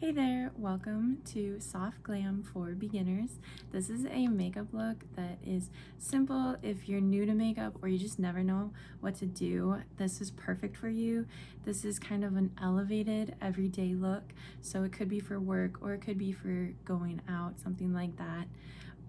Hey there, welcome to Soft Glam for Beginners. This is a makeup look that is simple if you're new to makeup or you just never know what to do. This is perfect for you. This is kind of an elevated everyday look, so it could be for work or it could be for going out, something like that.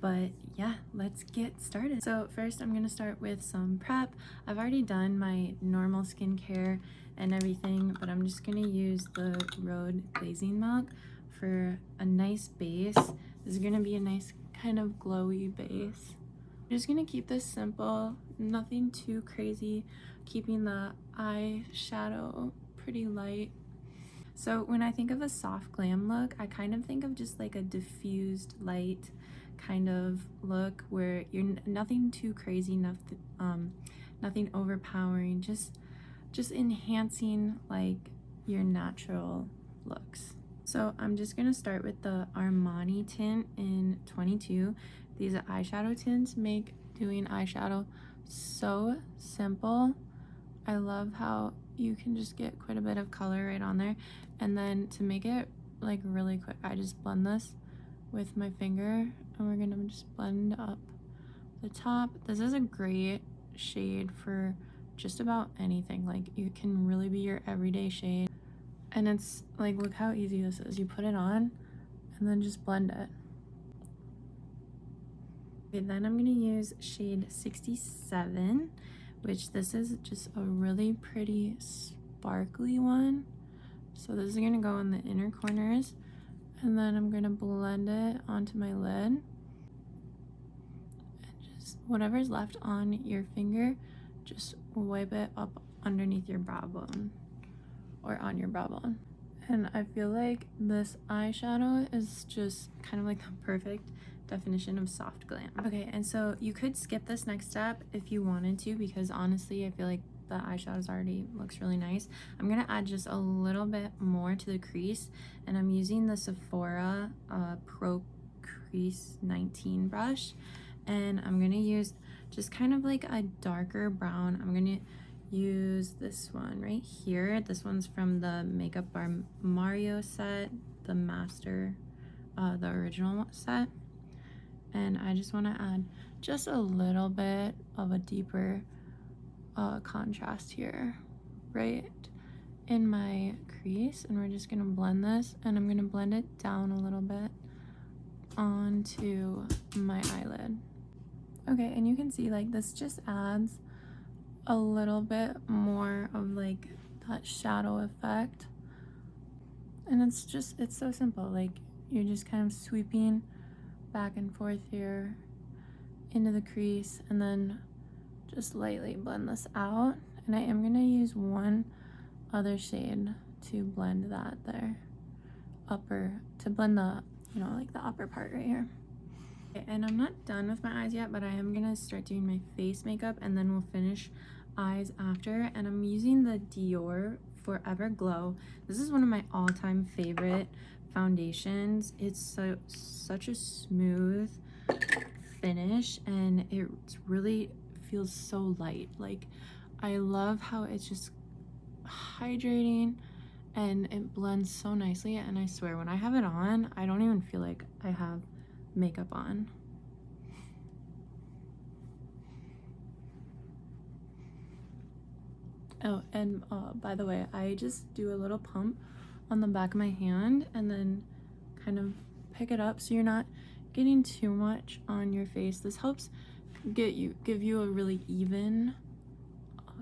But yeah, let's get started. So first I'm going to start with some prep. I've already done my normal skincare and everything, but I'm just going to use the Rhode glazing milk for a nice base. This is going to be a nice kind of glowy base. I'm just going to keep this simple, nothing too crazy, keeping the eyeshadow pretty light. So when I think of a soft glam look, I kind of think of just like a diffused light kind of look where you're nothing too crazy, nothing overpowering, just enhancing like your natural looks. So I'm just gonna start with the Armani tint in 22. These eyeshadow tints make doing eyeshadow so simple. I love how you can just get quite a bit of color right on there. And then to make it like really quick, I just blend this with my finger and we're gonna just blend up the top. This is a great shade for just about anything. Like it can really be your everyday shade. And it's like, look how easy this is. You put it on and then just blend it. Okay, then I'm gonna use shade 67, which this is just a really pretty sparkly one. So this is gonna go in the inner corners and then I'm gonna blend it onto my lid. And just whatever's left on your finger, just wipe it up underneath your brow bone or on your brow bone. And I feel like this eyeshadow is just kind of like the perfect definition of soft glam. Okay, and so you could skip this next step if you wanted to, because honestly I feel like the eyeshadow already looks really nice. I'm gonna add just a little bit more to the crease, and I'm using the Sephora Pro Crease 19 brush, and I'm gonna use just kind of like a darker brown. I'm gonna use this one right here. This one's from the Makeup Bar Mario set, the master, the original set. And I just want to add just a little bit of a deeper contrast here, right in my crease. And we're just gonna blend this, and I'm gonna blend it down a little bit onto my eyelid. Okay, and you can see like this just adds a little bit more of like that shadow effect. And it's so simple. Like you're just kind of sweeping back and forth here into the crease and then just lightly blend this out. And I am going to use one other shade to blend that there, to blend the, like the upper part right here. Okay, and I'm not done with my eyes yet, but I am going to start doing my face makeup and then we'll finish eyes after. And I'm using the Dior Forever Glow. This is one of my all-time favorite foundations. It's such a smooth finish and it really feels so light. Like I love how it's just hydrating and it blends so nicely, and I swear when I have it on I don't even feel like I have makeup on. Oh, and by the way, I just do a little pump on the back of my hand and then kind of pick it up so you're not getting too much on your face. This helps give you a really even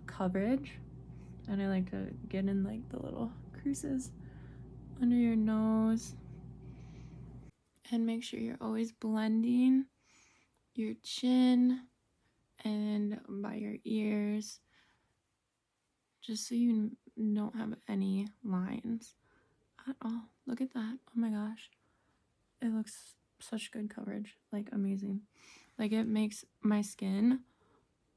coverage. And I like to get in like the little creases under your nose, and make sure you're always blending your chin and by your ears, just so you don't have any lines at all. Look at that. Oh my gosh, it looks such good coverage, like amazing. Like it makes my skin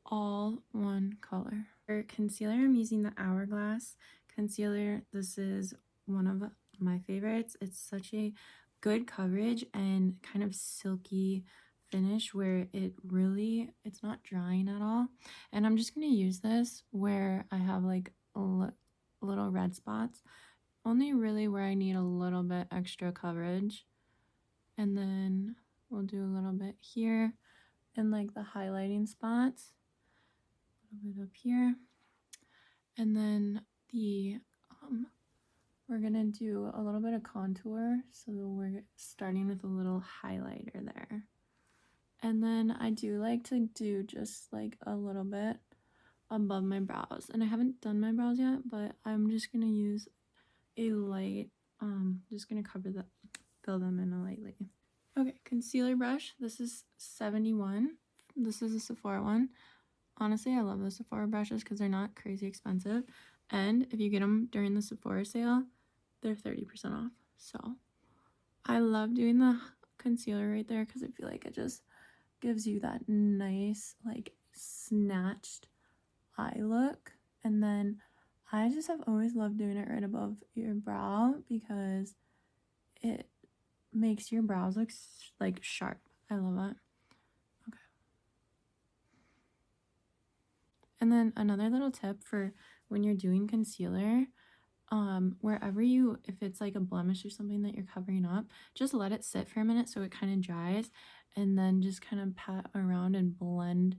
all one color. For concealer, I'm using the Hourglass concealer. This is one of my favorites. It's such a good coverage and kind of silky finish where it's not drying at all. And I'm just going to use this where I have like little red spots only really where I need a little bit extra coverage. And then we'll do a little bit here in like the highlighting spots, a little bit up here. And then the we're gonna do a little bit of contour, so we're starting with a little highlighter there. And then I do like to do just like a little bit above my brows, and I haven't done my brows yet, but I'm just gonna use a light, just gonna fill them in lightly. Okay, concealer brush. This is 71. This is a Sephora one. Honestly, I love the Sephora brushes because they're not crazy expensive, and if you get them during the Sephora sale, they're 30% off. So I love doing the concealer right there because I feel like it just gives you that nice like snatched eye look. And then I just have always loved doing it right above your brow because it makes your brows look like sharp. I love it. Okay. And then another little tip for when you're doing concealer, wherever if it's like a blemish or something that you're covering up, just let it sit for a minute so it kind of dries, and then just kind of pat around and blend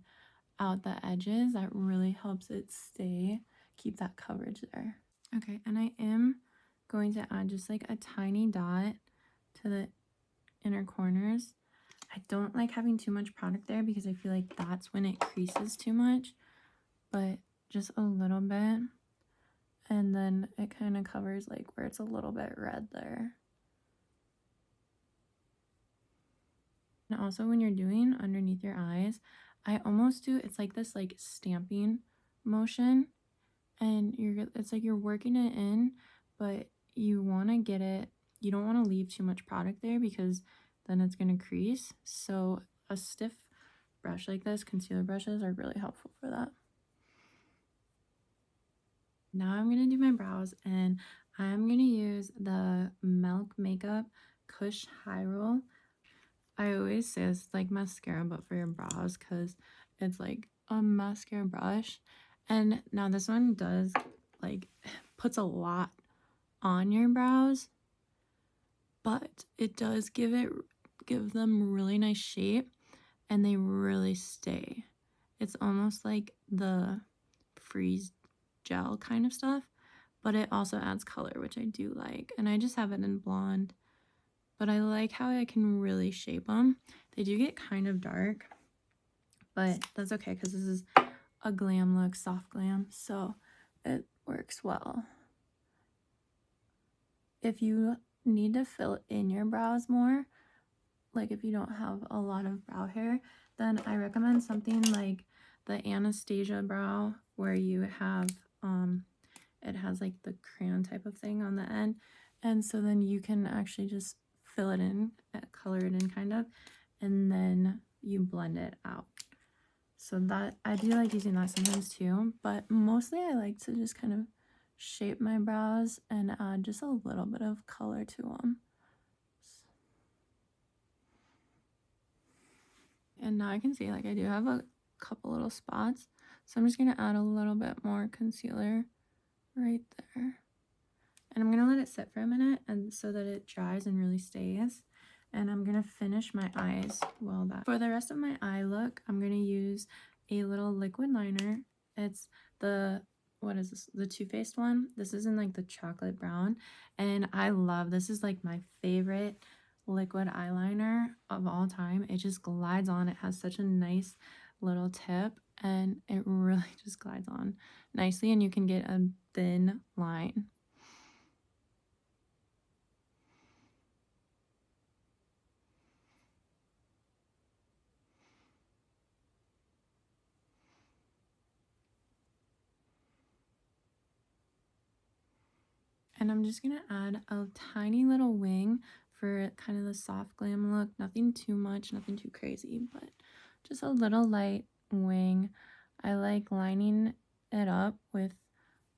out the edges. That really helps it keep that coverage there. Okay, and I am going to add just like a tiny dot to the inner corners. I don't like having too much product there because I feel like that's when it creases too much, but just a little bit. And then it kind of covers like where it's a little bit red there. And also when you're doing underneath your eyes, I almost do, it's like this like stamping motion, and it's like you're working it in, but you want to get it, you don't want to leave too much product there because then it's going to crease. So a stiff brush like this, concealer brushes, are really helpful for that. Now I'm going to do my brows, and I'm going to use the Milk Makeup Kush High Roll. I always say it's like mascara, but for your brows, because it's like a mascara brush. And now this one does like puts a lot on your brows, but it does give them really nice shape, and they really stay. It's almost like the freeze gel kind of stuff, but it also adds color, which I do like. And I just have it in blonde, but I like how I can really shape them. They do get kind of dark, but that's okay because this is a glam look, soft glam, so it works well. If you need to fill in your brows more, like if you don't have a lot of brow hair, then I recommend something like the Anastasia Brow, where you have it has like the crayon type of thing on the end, and so then you can actually just fill it in, color it in kind of, and then you blend it out. So that I do like using that sometimes too, but mostly I like to just kind of shape my brows and add just a little bit of color to them. And now I can see like I do have a couple little spots, so I'm just going to add a little bit more concealer right there. And I'm going to let it sit for a minute and so that it dries and really stays. And I'm going to finish my eyes well back. For the rest of my eye look, I'm going to use a little liquid liner. It's the, what is this? The Too Faced one. This is in like the chocolate brown. And I love, this is like my favorite liquid eyeliner of all time. It just glides on. It has such a nice little tip, and it really just glides on nicely, and you can get a thin line. And I'm just going to add a tiny little wing for kind of the soft glam look. Nothing too much, nothing too crazy, but just a little light wing. I like lining it up with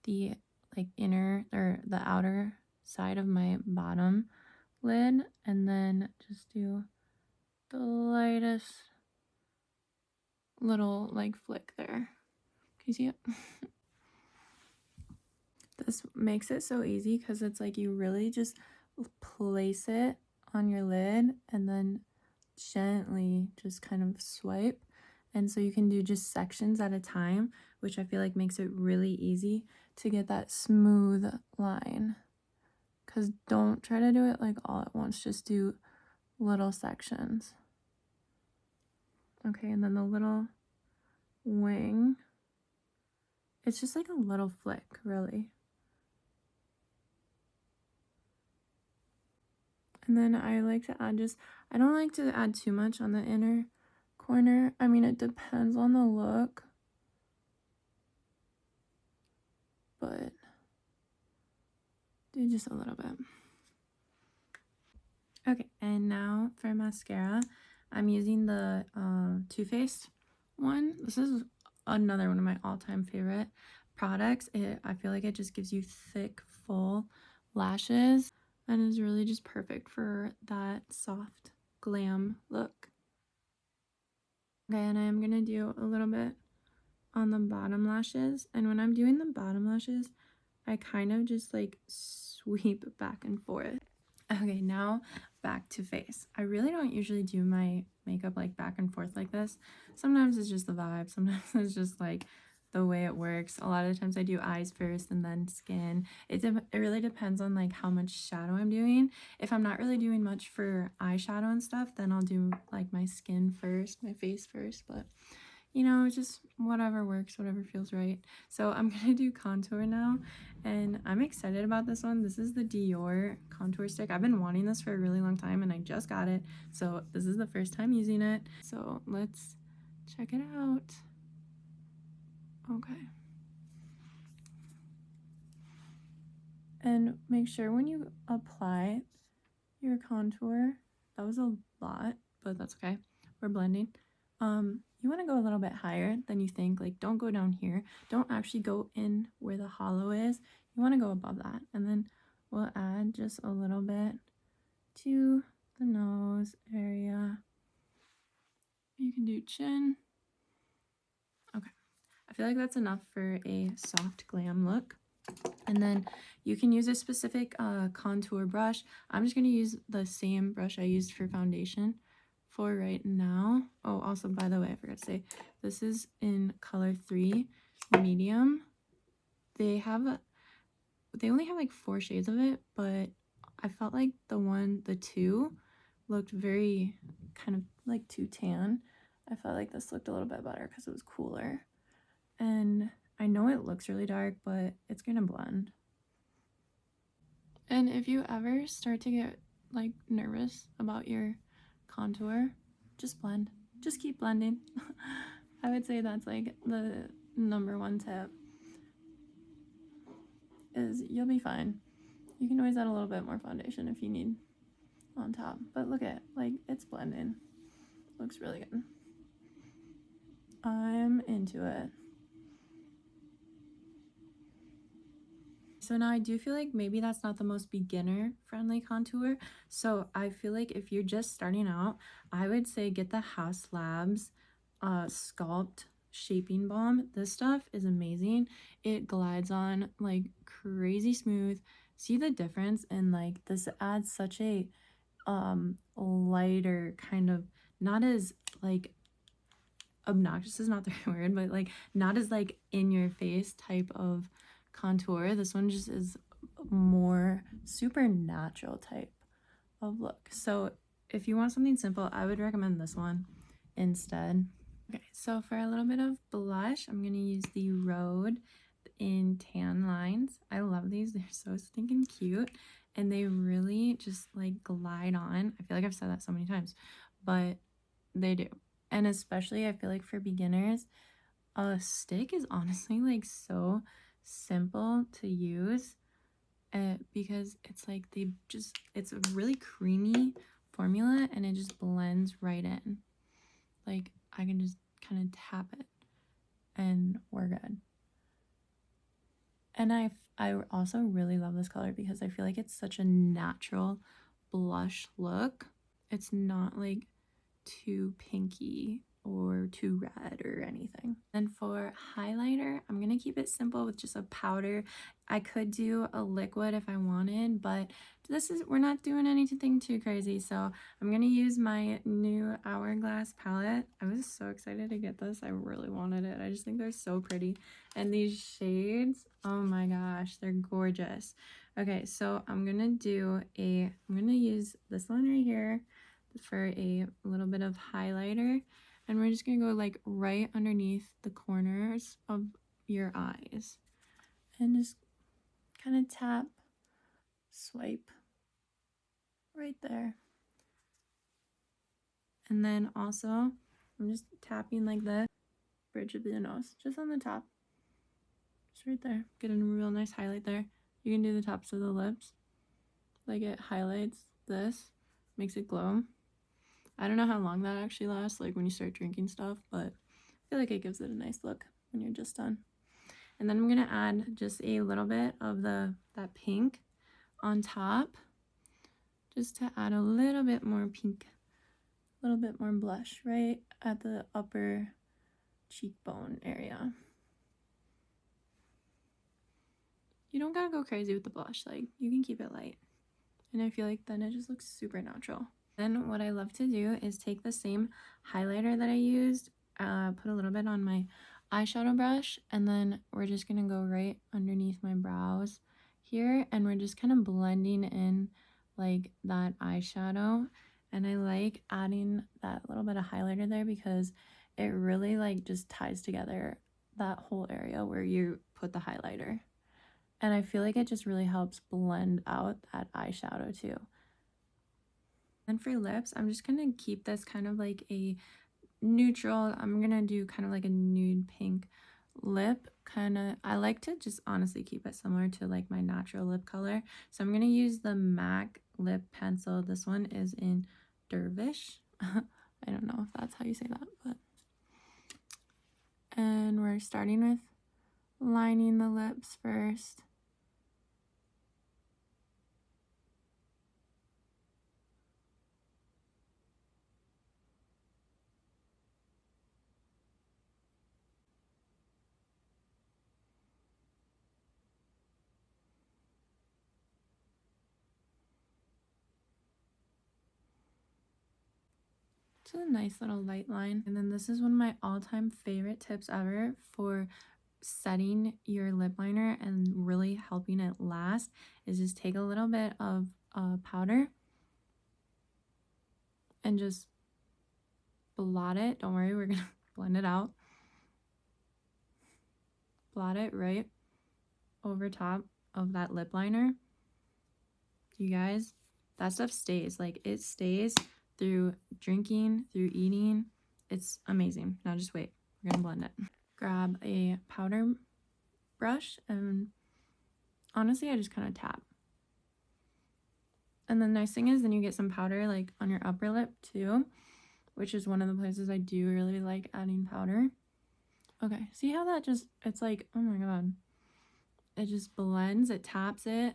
the like inner or the outer side of my bottom lid, and then just do the lightest little like flick there. Can you see it? This makes it so easy because it's like you really just place it on your lid and then gently just kind of swipe. And so you can do just sections at a time, which I feel like makes it really easy to get that smooth line. Because don't try to do it like all at once, just do little sections. Okay, and then the little wing, it's just like a little flick, really. And then I like to add I don't like to add too much on the inner corner. I mean, it depends on the look, but do just a little bit. Okay, and now for mascara, I'm using the Too Faced one. This is another one of my all-time favorite products. I feel like it just gives you thick, full lashes and is really just perfect for that soft glam look. Okay, and I'm gonna do a little bit on the bottom lashes, and when I'm doing the bottom lashes, I kind of just like sweep back and forth. Okay, now back to face. I really don't usually do my makeup like back and forth like this. Sometimes it's just the vibe, sometimes it's just like the way it works. A lot of the times I do eyes first and then skin. It really depends on like how much shadow I'm doing. If I'm not really doing much for eyeshadow and stuff, then I'll do like my skin first, my face first, but you know, just whatever works, whatever feels right. So I'm gonna do contour now, and I'm excited about this one. This is the Dior contour stick. I've been wanting this for a really long time and I just got it, so this is the first time using it. So let's check it out. Okay, and make sure when you apply your contour, that was a lot, but that's okay, we're blending. You want to go a little bit higher than you think. Like, don't go down here, don't actually go in where the hollow is. You want to go above that, and then we'll add just a little bit to the nose area. You can do chin. Okay, I feel like that's enough for a soft glam look. And then you can use a specific contour brush. I'm just going to use the same brush I used for foundation for right now. Oh, also, by the way, I forgot to say, this is in color 3, medium. They only have like 4 shades of it, but I felt like the 2 looked very kind of like too tan. I felt like this looked a little bit better because it was cooler. And I know it looks really dark, but it's gonna blend. And if you ever start to get like nervous about your contour, just blend. Just keep blending. I would say that's like the #1 tip, is you'll be fine. You can always add a little bit more foundation if you need on top. But look at, like, it's blending. Looks really good. I'm into it. So now I do feel like maybe that's not the most beginner friendly contour. So I feel like if you're just starting out, I would say get the Haus Labs Sculpt Shaping Balm. This stuff is amazing. It glides on like crazy smooth. See the difference? And like this adds such a lighter kind of, not as like obnoxious is not the right word, but like not as like in your face type of contour. This one just is more supernatural type of look. So if you want something simple, I would recommend this one instead. Okay, so for a little bit of blush, I'm gonna use the Rhode in Tan Lines. I love these. They're so stinking cute, and they really just like glide on. I feel like I've said that so many times, but they do. And especially I feel like for beginners, a stick is honestly like so simple to use, because it's like it's a really creamy formula and it just blends right in. Like I can just kind of tap it and we're good. And I also really love this color because I feel like it's such a natural blush look. It's not like too pinky or too red or anything. And for highlighter, I'm going to keep it simple with just a powder. I could do a liquid if I wanted, but we're not doing anything too crazy. So I'm going to use my new Hourglass palette. I was so excited to get this. I really wanted it. I just think they're so pretty. And these shades, oh my gosh, they're gorgeous. Okay, so I'm going to use this one right here for a little bit of highlighter, and we're just gonna go like right underneath the corners of your eyes and just kind of tap, swipe right there. And then also I'm just tapping like the bridge of the nose, just on the top, just right there, getting a real nice highlight there. You can do the tops of the lips, like it highlights this, makes it glow. I don't know how long that actually lasts, like when you start drinking stuff, but I feel like it gives it a nice look when you're just done. And then I'm going to add just a little bit of that pink on top, just to add a little bit more pink, a little bit more blush right at the upper cheekbone area. You don't gotta go crazy with the blush, like you can keep it light. And I feel like then it just looks super natural. Then what I love to do is take the same highlighter that I used, put a little bit on my eyeshadow brush, and then we're just gonna go right underneath my brows here, and we're just kind of blending in like that eyeshadow. And I like adding that little bit of highlighter there because it really like just ties together that whole area where you put the highlighter. And I feel like it just really helps blend out that eyeshadow too. And for lips, I'm just going to keep this kind of like a neutral. I'm going to do kind of like a nude pink lip. I like to just honestly keep it similar to like my natural lip color. So I'm going to use the MAC lip pencil. This one is in Dervish. I don't know if that's how you say that, but. And we're starting with lining the lips first. Just a nice little light line. And then this is one of my all-time favorite tips ever for setting your lip liner and really helping it last, is just take a little bit of powder and just blot it. Don't worry, we're gonna blend it out. Blot it right over top of that lip liner. You guys, that stuff stays. Like it stays through drinking, through eating. It's amazing. Now just wait. We're gonna blend it. Grab a powder brush and honestly, I just kind of tap. And the nice thing is then you get some powder like on your upper lip too, which is one of the places I do really like adding powder. Okay, see how that just, it's like, oh my god. It just blends, it taps it,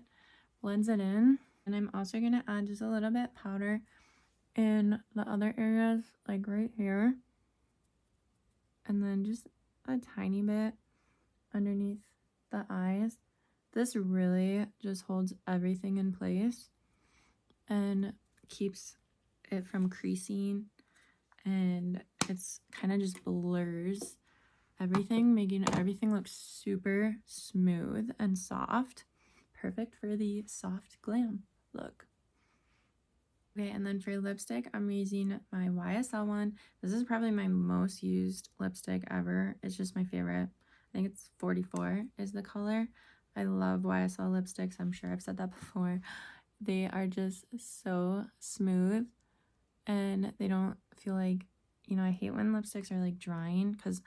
blends it in. And I'm also going to add just a little bit powder in the other areas, like right here. And then just a tiny bit underneath the eyes. This really just holds everything in place and keeps it from creasing, and it's kind of just blurs everything, making everything look super smooth and soft. Perfect for the soft glam look. Okay, and then for lipstick, I'm using my YSL one. This is probably my most used lipstick ever. It's just my favorite. I think it's 44 is the color. I love YSL lipsticks. I'm sure I've said that before. They are just so smooth and they don't feel like, you know, I hate when lipsticks are like drying because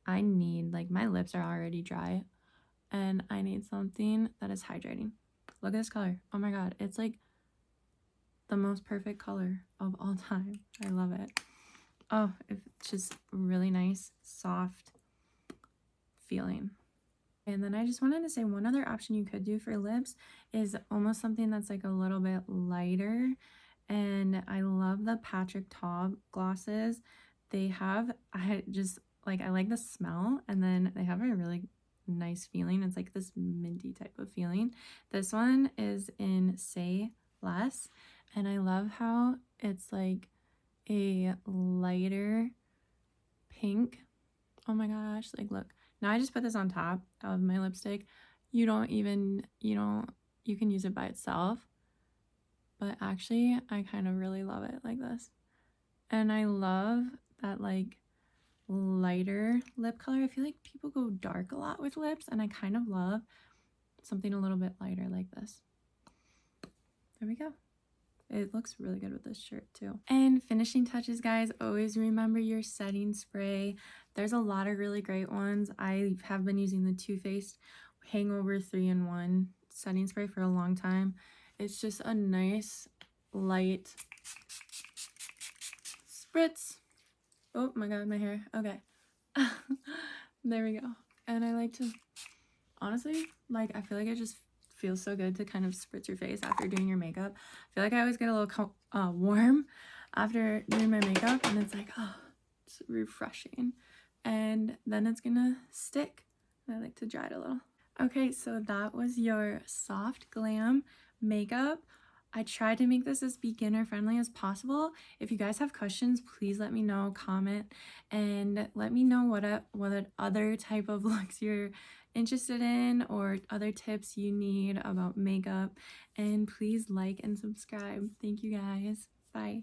I need, like, my lips are already dry and I need something that is hydrating. Look at this color. Oh my god, it's like the most perfect color of all time. I love it. Oh, it's just really nice, soft feeling. And then I just wanted to say one other option you could do for lips is almost something that's like a little bit lighter. And I love the Patrick Taub glosses. They have, I like the smell, and then they have a really nice feeling. It's like this minty type of feeling. This one is in Say Less, and I love how it's like a lighter pink. Oh my gosh, like look. Now I just put this on top of my lipstick. You can use it by itself, but actually I kind of really love it like this. And I love that like lighter lip color. I feel like people go dark a lot with lips, and I kind of love something a little bit lighter like this. There we go. It looks really good with this shirt too. And finishing touches, guys, always remember your setting spray. There's a lot of really great ones. I have been using the Too Faced Hangover 3-in-1 setting spray for a long time. It's just a nice light spritz. Oh my god, my hair. Okay. There we go. And I like to, honestly, like, I feel like it just feels so good to kind of spritz your face after doing your makeup. I feel like I always get a little warm after doing my makeup, and it's like, oh, it's refreshing. And then it's gonna stick. I like to dry it a little. Okay, so that was your soft glam makeup. I tried to make this as beginner friendly as possible. If you guys have questions, please let me know, comment, and let me know what other type of looks you're interested in or other tips you need about makeup. And please like and subscribe. Thank you guys. Bye.